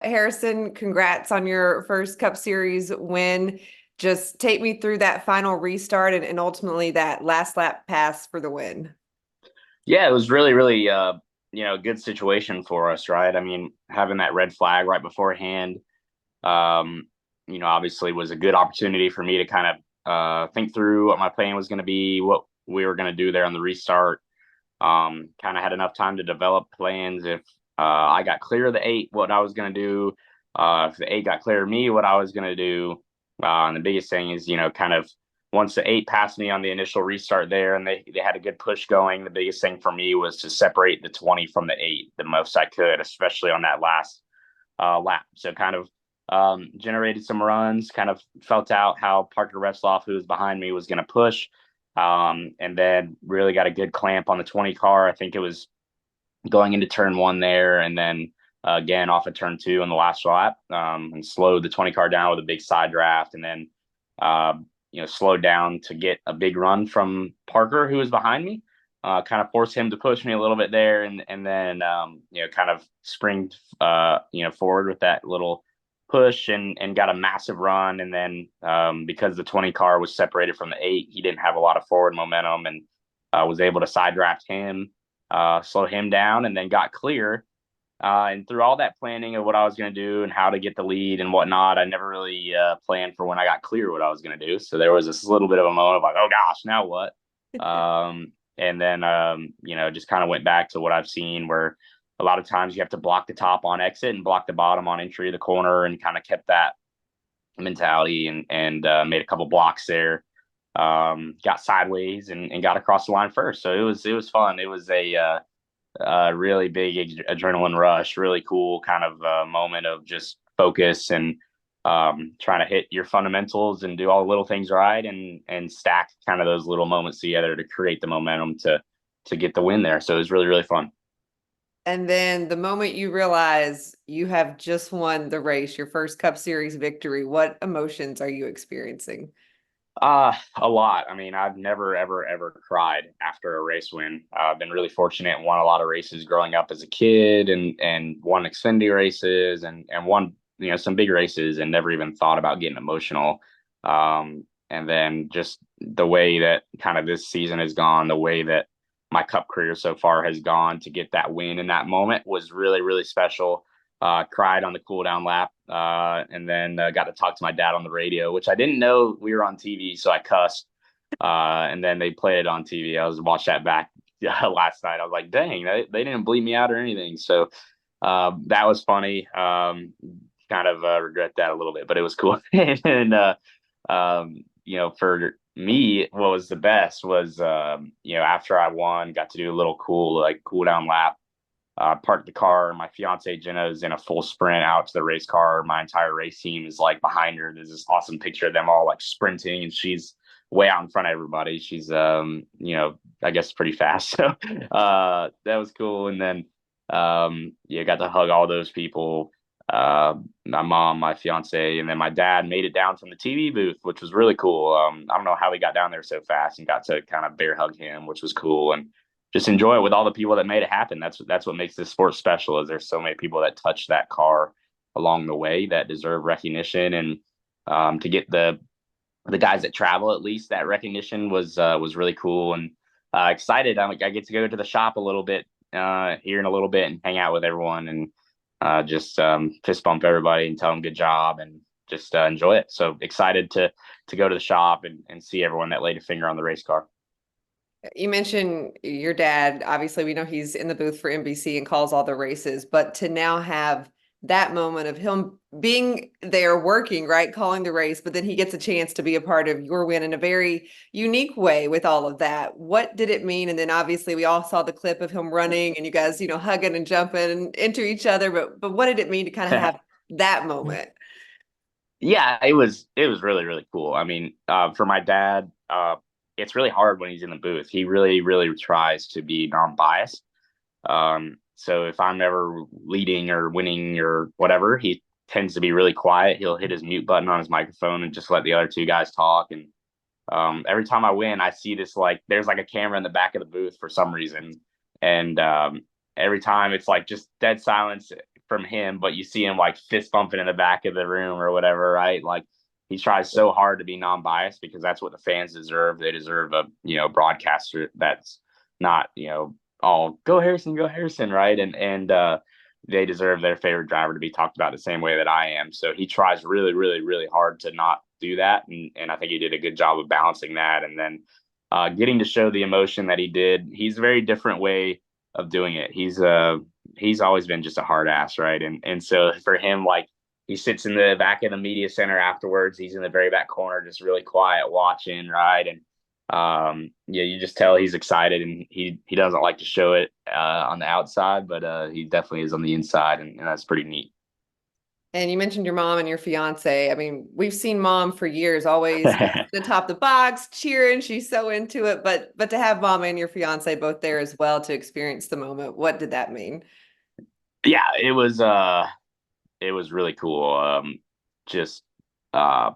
Harrison, congrats on your first Cup Series win. Just take me through that final restart and ultimately that last lap pass for the win. Yeah, it was really, really, good situation for us, right? I mean, having that red flag right beforehand, um, obviously was a good opportunity for me to kind of think through what my plan was going to be, what we were going to do there on the restart. Kind of had enough time to develop plans. If I got clear of the eight, what I was going to do. If the eight got clear of me, what I was going to do. And the biggest thing is, kind of once the eight passed me on the initial restart there and they had a good push going, the biggest thing for me was to separate the 20 from the eight the most I could, especially on that last lap. So kind of generated some runs, kind of felt out how Parker Retzloff, who was behind me, was going to push. And then really got a good clamp on the 20 car. I think it was going into turn one there, and then again off of turn two on the last lap, and slowed the 20 car down with a big side draft, and then uh, slowed down to get a big run from Parker, who was behind me. Kind of forced him to push me a little bit there, and then kind of springed forward with that little push and got a massive run. And then because the 20 car was separated from the eight, he didn't have a lot of forward momentum and was able to side draft him, slow him down, and then got clear. And through all that planning of what I was going to do and how to get the lead and whatnot, I never really planned for when I got clear what I was going to do. So there was this little bit of a moment of like, oh gosh, now what? And then, just kind of went back to what I've seen where a lot of times you have to block the top on exit and block the bottom on entry of the corner, and kind of kept that mentality and made a couple blocks there. Got sideways and got across the line first. So it was fun. It was a really big adrenaline rush, really cool kind of moment of just focus and trying to hit your fundamentals and do all the little things right and stack kind of those little moments together to create the momentum to get the win there. So it was really, really fun. And then the moment you realize you have just won the race, your first Cup Series victory, what emotions are you experiencing? A lot. I mean, I've never, ever, ever cried after a race win. I've been really fortunate and won a lot of races growing up as a kid, and won Xfinity races and won some big races, and never even thought about getting emotional. And then just the way that kind of this season has gone, the way that my Cup career so far has gone, to get that win in that moment was really, really special. Cried on the cool down lap, and then got to talk to my dad on the radio, which I didn't know we were on TV, so I cussed. And then they played it on TV. I was watched that back last night. I was like, dang, they didn't bleep me out or anything. So that was funny. Kind of regret that a little bit, but it was cool. And for me, what was the best was after I won, got to do a little cool down lap. Parked the car. My fiance Jenna is in a full sprint out to the race car. My entire race team is like behind her. There's this awesome picture of them all like sprinting, and she's way out in front of everybody. She's I guess pretty fast. So that was cool. And then got to hug all those people. My mom, my fiance, and then my dad made it down from the TV booth, which was really cool. I don't know how he got down there so fast and got to kind of bear hug him, which was cool. And just enjoy it with all the people that made it happen. That's what makes this sport special. Is there's so many people that touch that car along the way that deserve recognition, and to get the guys that travel, at least that recognition was really cool, and excited. I get to go to the shop a little bit here in a little bit and hang out with everyone, and just fist bump everybody and tell them good job, and just enjoy it. So excited to go to the shop and see everyone that laid a finger on the race car. You mentioned your dad. Obviously, we know he's in the booth for NBC and calls all the races, but to now have that moment of him being there working, right, calling the race, but then he gets a chance to be a part of your win in a very unique way with all of that. What did it mean? And then obviously we all saw the clip of him running and you guys, hugging and jumping into each other, but what did it mean to kind of have that moment? Yeah, it was really, really cool. I mean, for my dad, it's really hard when he's in the booth. He really, really tries to be non-biased. So if I'm ever leading or winning or whatever, he tends to be really quiet. He'll hit his mute button on his microphone and just let the other two guys talk. And every time I win, I see this, like there's like a camera in the back of the booth for some reason, and every time it's like just dead silence from him, but you see him like fist bumping in the back of the room or whatever, right? Like he tries so hard to be non-biased because that's what the fans deserve. They deserve a, broadcaster that's not, all go Harrison, right? And they deserve their favorite driver to be talked about the same way that I am. So he tries really, really, really hard to not do that. And I think he did a good job of balancing that. And then getting to show the emotion that he did. He's a very different way of doing it. He's always been just a hard ass, right? And so for him, like he sits in the back of the media center afterwards. He's in the very back corner, just really quiet, watching, right? And yeah, you just tell he's excited, and he doesn't like to show it on the outside, but he definitely is on the inside, and that's pretty neat. And you mentioned your mom and your fiance. I mean, we've seen mom for years, always at the top of the box, cheering. She's so into it. But to have mom and your fiance both there as well to experience the moment, what did that mean? Yeah, it was really cool. Just uh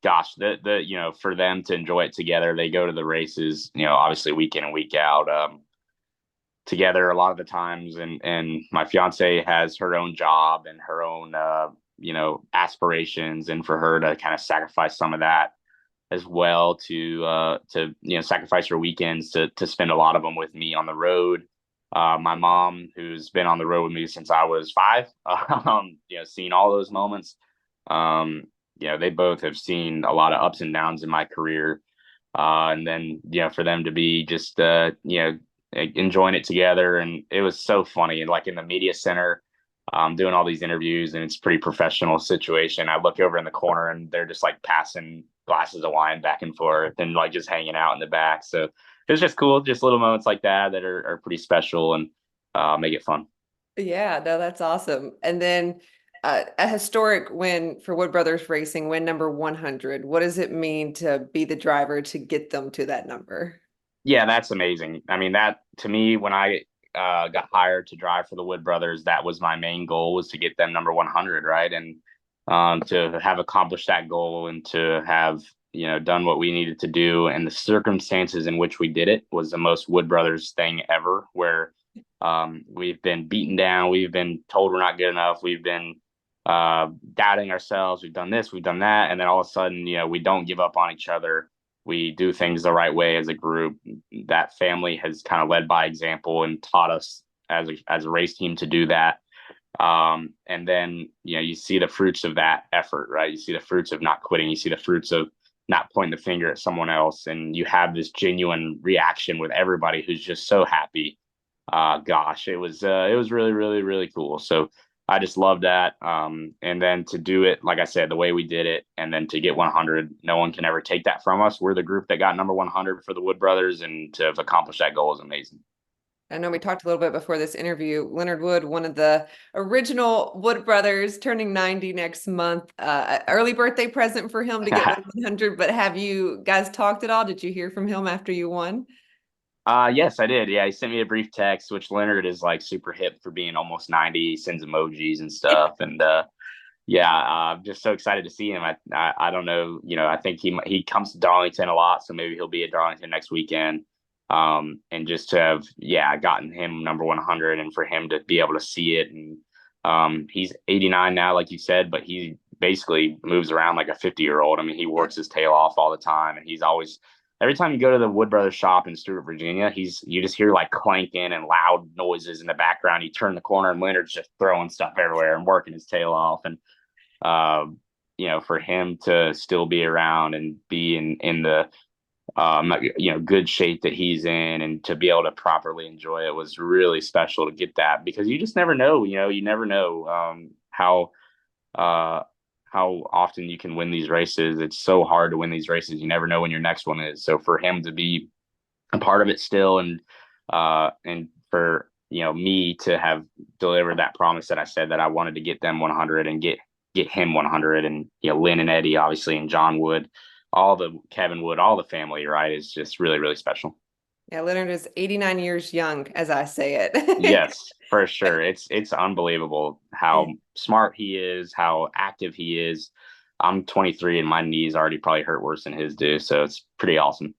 gosh, the for them to enjoy it together, they go to the races, obviously week in and week out. Together a lot of the times, and my fiance has her own job and her own aspirations, and for her to kind of sacrifice some of that as well to sacrifice her weekends to spend a lot of them with me on the road. My mom, who's been on the road with me since I was 5, seen all those moments. They both have seen a lot of ups and downs in my career, and then for them to be just enjoying it together. And it was so funny. And like in the media center, doing all these interviews, and it's a pretty professional situation. I look over in the corner and they're just like passing glasses of wine back and forth and like just hanging out in the back. So it's just cool. Just little moments like that that are pretty special and make it fun. Yeah, no, that's awesome. And then a historic win for Wood Brothers Racing, win number 100. What does it mean to be the driver to get them to that number? Yeah, that's amazing. I mean, that to me, when I got hired to drive for the Wood Brothers, that was my main goal, was to get them number 100, right? And to have accomplished that goal and to have done what we needed to do, and the circumstances in which we did it was the most Wood Brothers thing ever. Where we've been beaten down, we've been told we're not good enough, we've been doubting ourselves, we've done this, we've done that, and then all of a sudden, we don't give up on each other. We do things the right way as a group. That family has kind of led by example and taught us as a race team to do that. And then you see the fruits of that effort, right? You see the fruits of not quitting. You see the fruits of not pointing the finger at someone else, and you have this genuine reaction with everybody who's just so happy. Gosh, it was really, really, really cool. So I just love that. And then to do it, like I said, the way we did it, and then to get 100, no one can ever take that from us. We're the group that got number 100 for the Wood Brothers, and to have accomplished that goal is amazing. I know we talked a little bit before this interview. Leonard Wood, one of the original Wood brothers, turning 90 next month. Early birthday present for him to get 100. But have you guys talked at all? Did you hear from him after you won? Yes, I did. Yeah, he sent me a brief text, which Leonard is like super hip for being almost 90. He sends emojis and stuff. And yeah, I'm just so excited to see him. I don't know, I think he comes to Darlington a lot, so maybe he'll be at Darlington next weekend. And just to have, yeah, gotten him number 100, and for him to be able to see it. And he's 89 now, like you said, but he basically moves around like a 50-year-old. I mean, he works his tail off all the time, and he's always, every time you go to the Wood Brothers shop in Stewart, Virginia, you just hear like clanking and loud noises in the background. You turn the corner and Leonard's just throwing stuff everywhere and working his tail off. And uh, for him to still be around and be in the good shape that he's in, and to be able to properly enjoy it was really special to get that, because you just never know, you never know uh, how often you can win these races. It's so hard to win these races. You never know when your next one is. So for him to be a part of it still, and for me to have delivered that promise that I said that I wanted to get them 100 and get him 100, and Lynn and Eddie obviously, and John Wood, all the Kevin Wood, all the family, right, is just really, really special. Yeah, Leonard is 89 years young, as I say it. Yes, for sure. It's unbelievable how smart he is, how active he is. I'm 23 and my knees already probably hurt worse than his do, so it's pretty awesome.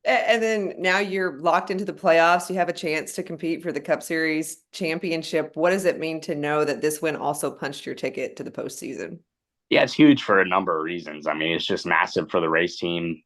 And then now you're locked into the playoffs. You have a chance to compete for the Cup Series championship. What does it mean to know that this win also punched your ticket to the postseason? Yeah, it's huge for a number of reasons. I mean, it's just massive for the race team.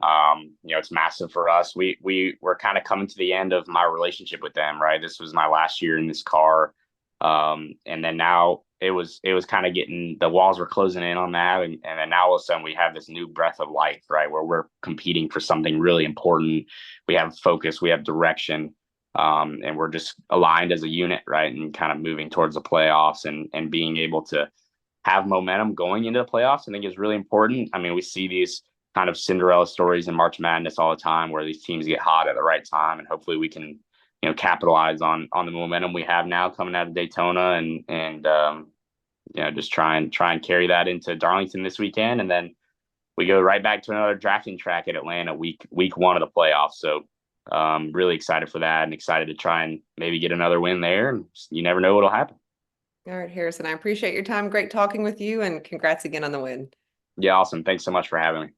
It's massive for us. We were kind of coming to the end of my relationship with them, right? This was my last year in this car. And then now it was kind of getting, the walls were closing in on that. And then now all of a sudden we have this new breath of life, right? Where we're competing for something really important. We have focus, we have direction. And we're just aligned as a unit, right? And kind of moving towards the playoffs and being able to have momentum going into the playoffs, I think is really important. I mean, we see these kind of Cinderella stories in March Madness all the time where these teams get hot at the right time, and hopefully we can, capitalize on the momentum we have now coming out of Daytona, and just try and carry that into Darlington this weekend, and then we go right back to another drafting track at Atlanta week one of the playoffs. So really excited for that and excited to try and maybe get another win there. And you never know what'll happen. All right, Harrison, I appreciate your time. Great talking with you, and congrats again on the win. Yeah, awesome. Thanks so much for having me.